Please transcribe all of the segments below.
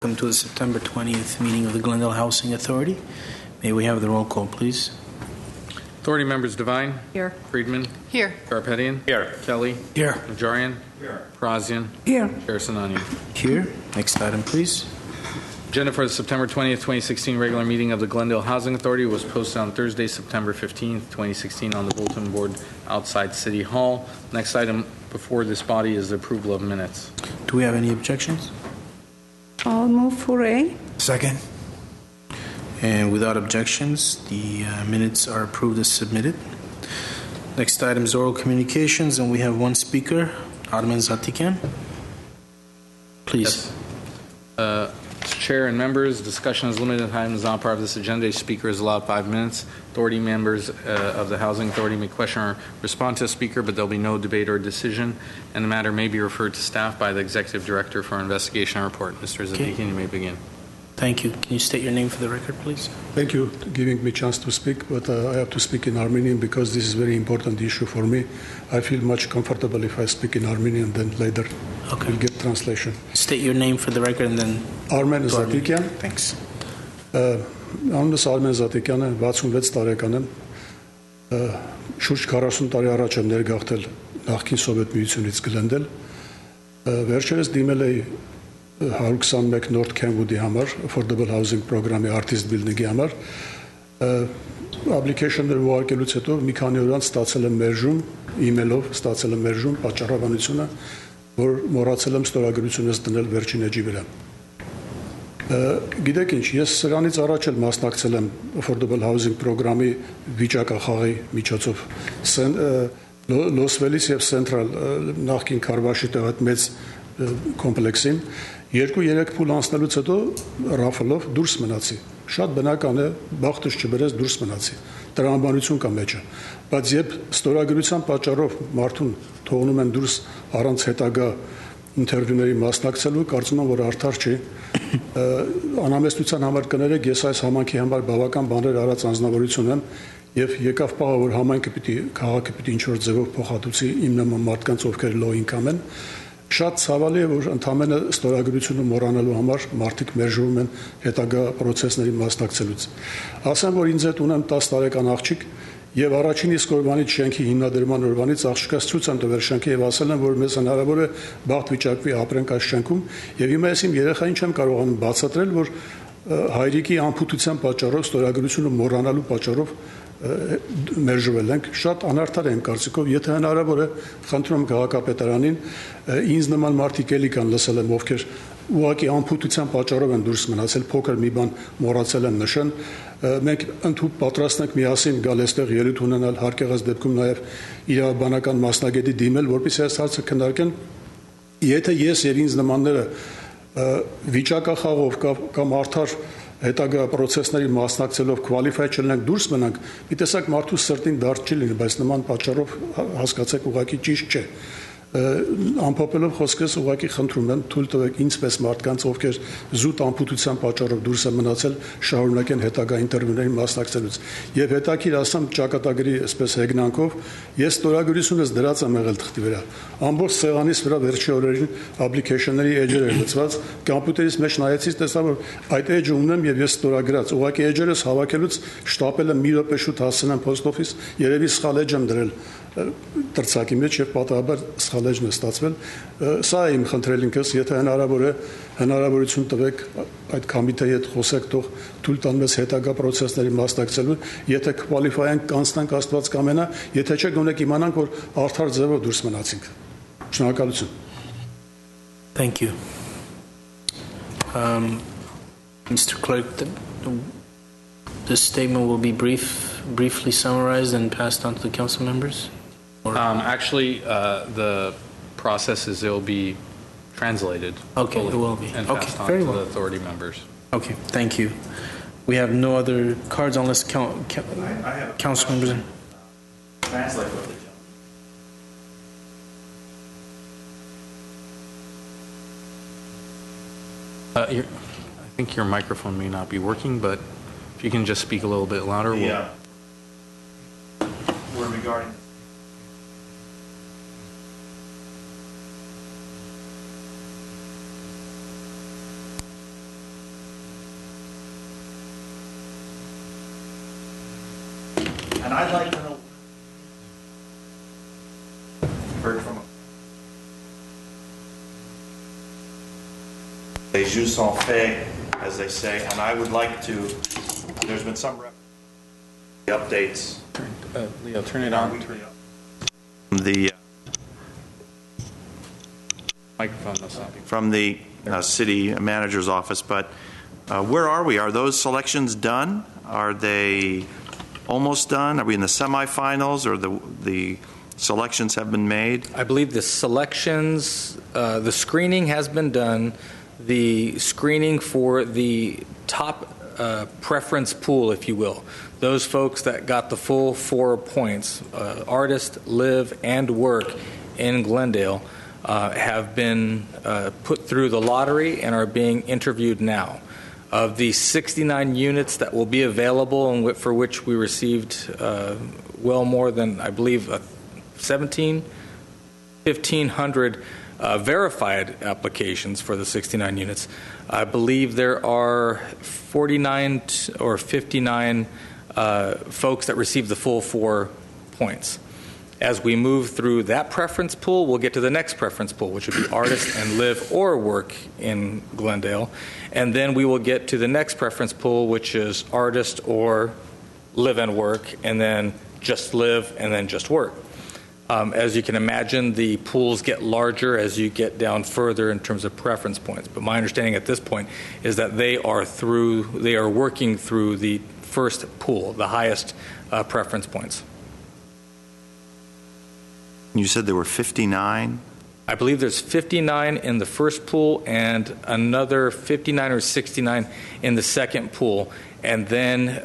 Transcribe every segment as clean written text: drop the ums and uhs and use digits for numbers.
Welcome to the September 20th meeting of the Glendale Housing Authority. May we have the roll call, please? Authority members Devine. Here. Friedman. Here. Garpetian. Here. Kelly. Here. Najarian. Here. Parazian. Here. Chair Sinanian. Here. Next item, please. Agenda for the September 20th, 2016 regular meeting of the Glendale Housing Authority was posted on Thursday, September 15th, 2016 on the bulletin board outside City Hall. Next item before this body is the approval of minutes. Do we have any objections? I'll move for A. Second. And without objections, the minutes are approved as submitted. Next item is oral communications, and we have one speaker, Armen Zatikian. Please. Yes. Chair and members, discussion is limited. Item is not part of this agenda. Each speaker is allowed 5 minutes. Authority members of the Housing Authority may question or respond to a speaker, but there'll be no debate or decision, and the matter may be referred to staff by the Executive Director for investigation and report. Mr. Zatikian, you may begin. Thank you. Can you state your name for the record, please? Thank you for giving me a chance to speak, but I have to speak in Armenian because this is a very important issue for me. I feel much comfortable if I speak in Armenian, then later we'll get translation. State your name for the record and then... Armen Zatikian. Thanks. Անունս Արմեն Զատիկյան է, 66 տարեկան եմ, շուրջ 40 տարի առաջ եմ ներգաղթել նախկին Սովետ միությունից Glendale, վերջերս դիմել էի 121 North Kenwood-ի համար, Affordable Housing Program-ի Artist Building-ի համար, application-ներ ուղարկելուց հետո մի քանի օր անց ստացել եմ մերժում, email-ով ստացել եմ մերժում, պատճառաբանությունը, որ մոռացել եմ ստորագրությունս դնել վերջին էջի վրա։ Գիտեք ինչ, ես սրանից առաջ էլ մասնակցել եմ Affordable Housing Program-ի վիճակախաղի միջոցով Լոս-Վելիս և Central նախկին Քարվաշի այդ մեծ կոմպլեքսին 2-3 փուլ անցնելուց հետո ռաֆլով դուրս մնացի։ Շատ բնական է, բախտս չբերես դուրս մնացի։ Տրամաբանություն կա մեջը։ Բայց երբ ստորագրության պատճառով մարդուն թողնում են դուրս առանց հետագա ինտերվյուների մասնակցելու, կարծում եմ, որ արդար չի։ Անհամեստության համար կներեք, ես այս համայնքի համար բավական բաներ արած անձնավորություն եմ եւ եկավ պահը, որ համայնքը քաղաքը պիտի ինչ-որ ձևով փոխհատուցի իմ նման մարդկանց, ովքեր low income են։ Շատ ցավալի է, որ ընդամենը ստորագրությունը մոռանալու համար մարդիկ մերժվում են հետագա process-ների մասնակցելուց։ Ասեմ, որ ինձ հետ ունեմ 10 տարեկան աղջիկ եւ առաջին իսկ օրվանից շենքի հիմնադրման օրվանից աղջկաս ցույց եմ տվել շենքը եւ ասել եմ, որ մեզ հնարավոր է բախտ վիճակվի ապրենք այս շենքում եւ հիմա ես իմ երեխային չեմ կարողանում բացատրել, որ հայրիկի անփութության պատճառով ստորագրությունը մոռանալու պատճառով մերժվել ենք, շատ անարդար եմ կարծիքով, եթե հնարավոր է, խնդրում եմ քաղաքապետարանին, ինձ նման մարդիկ էլի կան լսել եմ, ովքեր ուղղակի անփութության պատճառով են դուրս մնացել, փոքր մի բան մոռացել են նշան, մենք ընդհանուր պատրաստ ենք միասին գալ այստեղ ելույթ ունենալ, հարկեղած դեպքում նաև իրավաբանական մասնագետի դիմել, որպեսզի այս հարցը քննարկեն, եթե ես եւ ինձ նմանները վիճակախաղով կամ արդար հետագա process-ների մասնակցելով qualify չլինենք դուրս մնանք, մի տեսակ մարդու սրտին դարձ չի լինի, բայց նման պատճառով հասկացեք ուղղակի ճիշտ չէ։ Ամփոփելով խոսքս ուղղակի խնդրում եմ թույլ տվեք ինձպես մարդկանց, ովքեր զուտ անփութության պատճառով դուրս են մնացել, շարունակեն հետագա ինտերվյուներին մասնակցելուց։ Եվ հետաքրիր ասեմ ճակատագրի այսպես հեգնանքով, ես ստորագրությունս դրած եմ եղել թղթի վրա։ Ամբողջ սեղանիս վրա վերջի օրերին application-ների էջեր էր լցված, կոմպյուտերից մեջ նայեցի, տեսա որ այդ էջը ունեմ եւ ես ստորագրած։ Ուղղակի էջերս հավաքելուց շտապել եմ մի րոպե շուտ հասցնեմ post office, երևի սխալ էջ եմ դրել տրցակի մեջ եւ պատահաբար սխալ էջն է ստացվել։ Սա է իմ խնդրել ինքս, եթե հնարավոր է, հնարավորություն տվեք այդ կոմիտեի հետ խոսեք, թող թույլ տան մեզ հետագա process-ների մասնակցելու, եթե qualify ենք, կանցնենք Աստված կամենա, եթե չէ գոնե իմանանք, որ արդար ձևով դուրս մնացինք։ Շնորհակալություն։ Thank you. Mr. Clerk, this statement will be briefly summarized and passed on to the council members? Actually, the process is it will be translated. Okay, it will be. And okay, passed on very to well. the authority members. Okay, thank you. We have no other cards unless council members. Translate what they I think your microphone may not be working, but if you can just speak a little bit louder. Yeah. We're regarding. And I'd like to know. Heard from Les jeux sont faits, as they say, and I would like to. There's been some updates. Leo, turn it on. The Microphone, no stopping. from the city manager's office, but where are we? Are those selections done? Are they almost done? Are we in the semifinals, or the selections have been made? I believe the selections, the screening has been done. The screening for the top preference pool, if you will, those folks that got the full 4 points, artist, live, and work in Glendale, have been put through the lottery and are being interviewed now. Of the 69 units that will be available and for which we received well more than, I believe, 1,500 verified applications for the 69 units, I believe there are 49 or 59 folks that received the full 4 points. As we move through that preference pool, we'll get to the next preference pool, which would be artist and live or work in Glendale. And then we will get to the next preference pool, which is artist or live and work, and then just live and then just work. As you can imagine, the pools get larger as you get down further in terms of preference points. But my understanding at this point is that they are working through the first pool, the highest preference points. You said there were 59? I believe there's 59 in the first pool and another 59 or 69 in the second pool. And then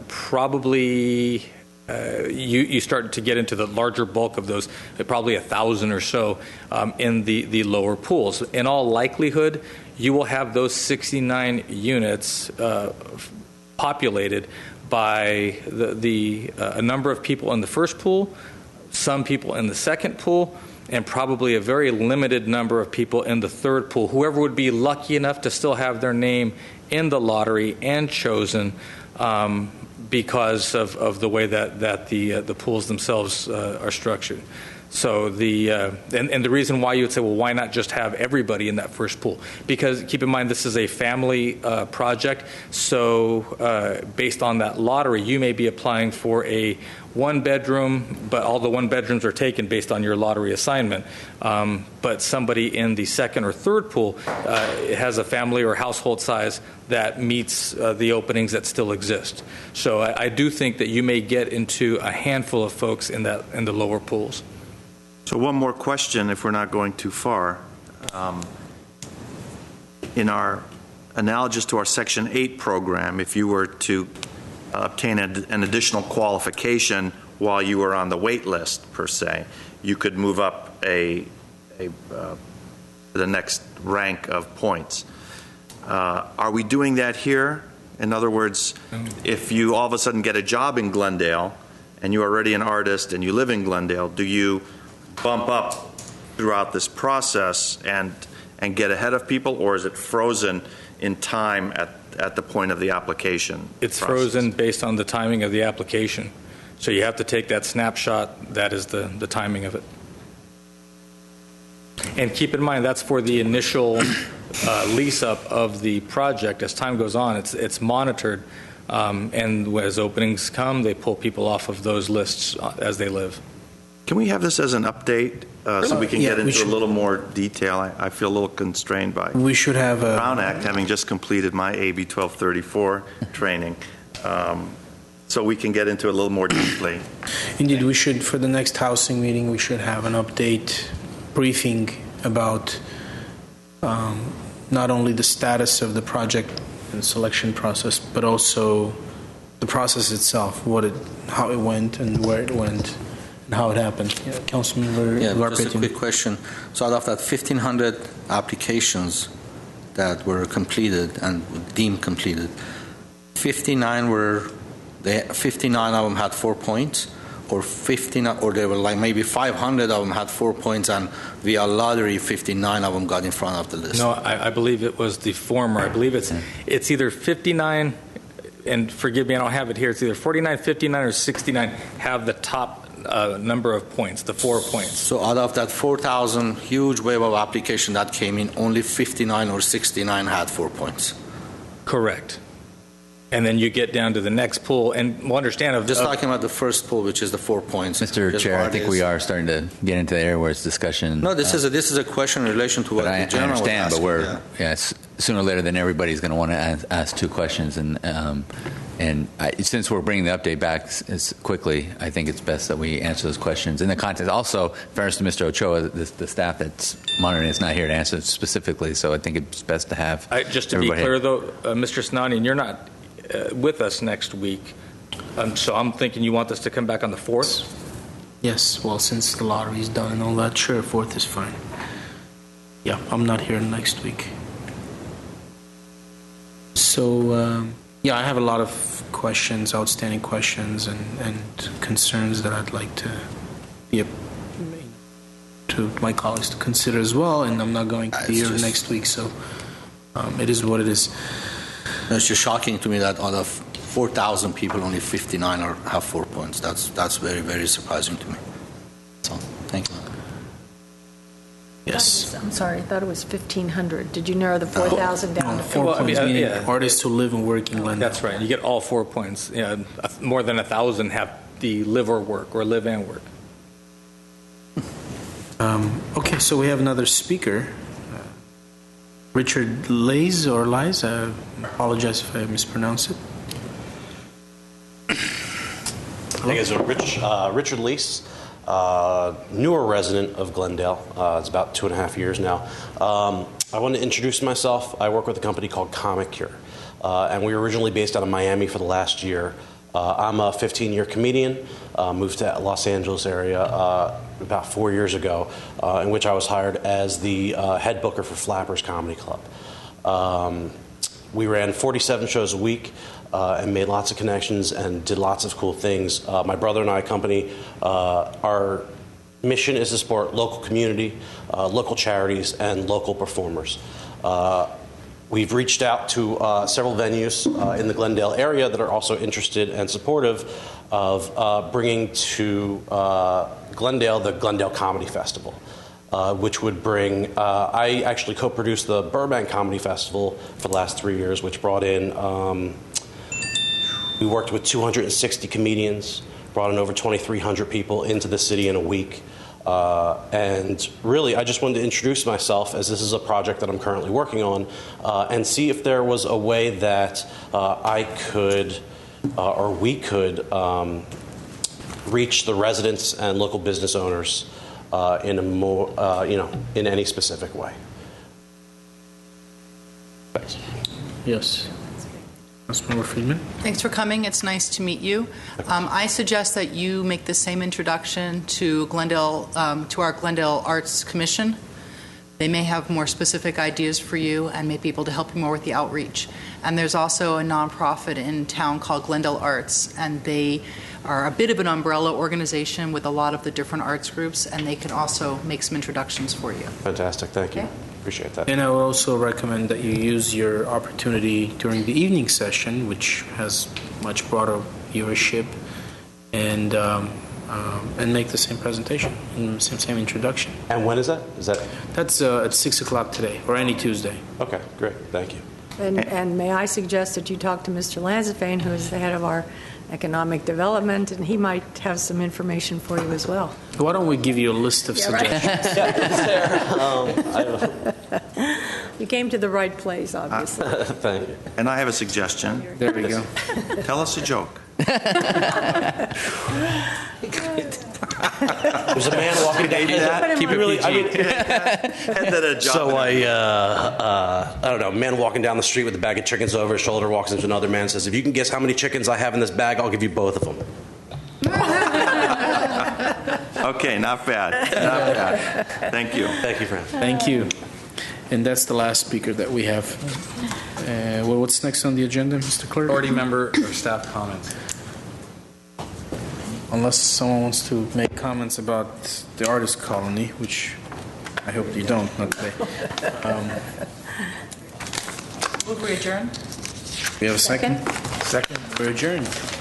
probably you start to get into the larger bulk of those, probably 1,000 or so in the lower pools. In all likelihood, you will have those 69 units populated by a number of people in the first pool, some people in the second pool, and probably a very limited number of people in the third pool. Whoever would be lucky enough to still have their name in the lottery and chosen because of the way that the pools themselves are structured. So and the reason why you would say, well, why not just have everybody in that first pool? Because keep in mind, this is a family project. So based on that lottery, you may be applying for a 1-bedroom, but all the 1-bedrooms are taken based on your lottery assignment. But somebody in the second or third pool has a family or household size that meets the openings that still exist. So I do think that you may get into a handful of folks in the lower pools. So one more question, if we're not going too far. In our analogous to our Section 8 program, if you were to obtain an additional qualification while you were on the wait list, per se, you could move up the next rank of points. Are we doing that here? In other words, if you all of a sudden get a job in Glendale and you're already an artist and you live in Glendale, do you bump up throughout this process and get ahead of people, or is it frozen in time at the point of the application? It's process? Frozen based on the timing of the application. So you have to take that snapshot. That is the timing of it. And keep in mind, that's for the initial lease up of the project. As time goes on, it's monitored, and as openings come, they pull people off of those lists as they live. Can we have this as an update so we can get into a little more detail? I feel a little constrained by We should have a Brown Act, having just completed my AB 1234 training, so we can get into it a little more deeply. Indeed, we should, for the next housing meeting, we should have an update briefing about not only the status of the project and selection process, but also the process itself, how it went and where it went and how it happened. Yeah, Councilman Just a quick question. So out of that 1,500 applications that were completed and deemed completed, 59 of them had 4 points, or 59, or there were like maybe 500 of them had 4 points, and via lottery 59 of them got in front of the list. No, I believe it was the former. I believe it's either 59 and forgive me, I don't have it here, it's either 49, 59, or 69 have the top number of points, the 4 points. So out of that 4,000 huge wave of application that came in, only 59 or 69 had 4 points. Correct. And then you get down to the next pool, and we'll understand. Just talking about the first pool, which is the 4 points. Mr. Because Chair, I what think is- we are starting to get into the area where it's discussion. No, this is a question in relation to what But I the gentleman was understand, but asking, we're yeah. yes, sooner or later, then everybody's going to want to ask 2 questions, and since we're bringing the update back quickly, I think it's best that we answer those questions in the context. Also, in fairness to Mr. Ochoa, the staff that's monitoring is not here to answer specifically, so I think it's best to have. Just to be everybody- clear, though, Mr. Snanian, you're not with us next week, so I'm thinking you want this to come back on the 4th? Yes, well, since the lottery's done and all that, sure, 4th is fine. Yeah, I'm not here next week. So, yeah, I have a lot of questions, outstanding questions and concerns that I'd like to to my colleagues to consider as well, and I'm not going to be here next week, so it is what it is. It's just shocking to me that out of 4,000 people, only 59 have 4 points. That's very, very surprising to me. So, thank you. Yes. I'm sorry, I thought it was 1,500. Did you narrow the 4,000 down to 4 Well, I mean, points, meaning yeah. artists who live and work in Glendale. That's right. You get all 4 points. More than 1,000 have the live or work, or live and work. Okay, so we have another speaker. Richard Lays, or Lies, I apologize if I mispronounce it. Hey guys, Richard Lease, newer resident of Glendale. It's about 2.5 years now. I wanted to introduce myself. I work with a company called Comic Cure, and we were originally based out of Miami for the last year. I'm a 15-year comedian, moved to Los Angeles area about 4 years ago, in which I was hired as the head booker for Flappers Comedy Club. We ran 47 shows a week and made lots of connections and did lots of cool things. My brother and I company, our mission is to support local community, local charities, and local performers. We've reached out to several venues in the Glendale area that are also interested and supportive of bringing to Glendale the Glendale Comedy Festival, which would bring, I actually co-produced the Burbank Comedy Festival for the last 3 years, which brought in, we worked with 260 comedians, brought in over 2,300 people into the city in a week. And really, I just wanted to introduce myself, as this is a project that I'm currently working on, and see if there was a way that I could, or we could, reach the residents and local business owners in a more, in any specific way. Thanks. Yes. Councilmember Friedman? Thanks for coming. It's nice to meet you. I suggest that you make the same introduction to Glendale, to our Glendale Arts Commission. They may have more specific ideas for you and may be able to help you more with the outreach. And there's also a nonprofit in town called Glendale Arts, and they are a bit of an umbrella organization with a lot of the different arts groups, and they can also make some introductions for you. Fantastic. Thank you. Okay. Appreciate that. And I would also recommend that you use your opportunity during the evening session, which has much broader viewership, and make the same presentation and same introduction. And when is that? That's at 6 o'clock today, or any Tuesday. Okay, great. Thank you. And may I suggest that you talk to Mr. Lanzafane, who is the head of our economic development, and he might have some information for you as well. Why don't we give you a list of suggestions? You came to the right place, obviously. Thank you. And I have a suggestion. There we go. Tell us a joke. There's a man walking down. Keep it PG. Head that a job. So I don't know, a man walking down the street with a bag of chickens over his shoulder walks into another man and says, "If you can guess how many chickens I have in this bag, I'll give you both of them." Okay, not bad. Not bad. Thank you. Thank you, friend. Thank you. And that's the last speaker that we have. Well, what's next on the agenda, Mr. Clerk? Authority member or staff comments. Unless someone wants to make comments about the artist colony, which I hope you don't, not today. Move we adjourn. We have a second? Second. We're adjourned.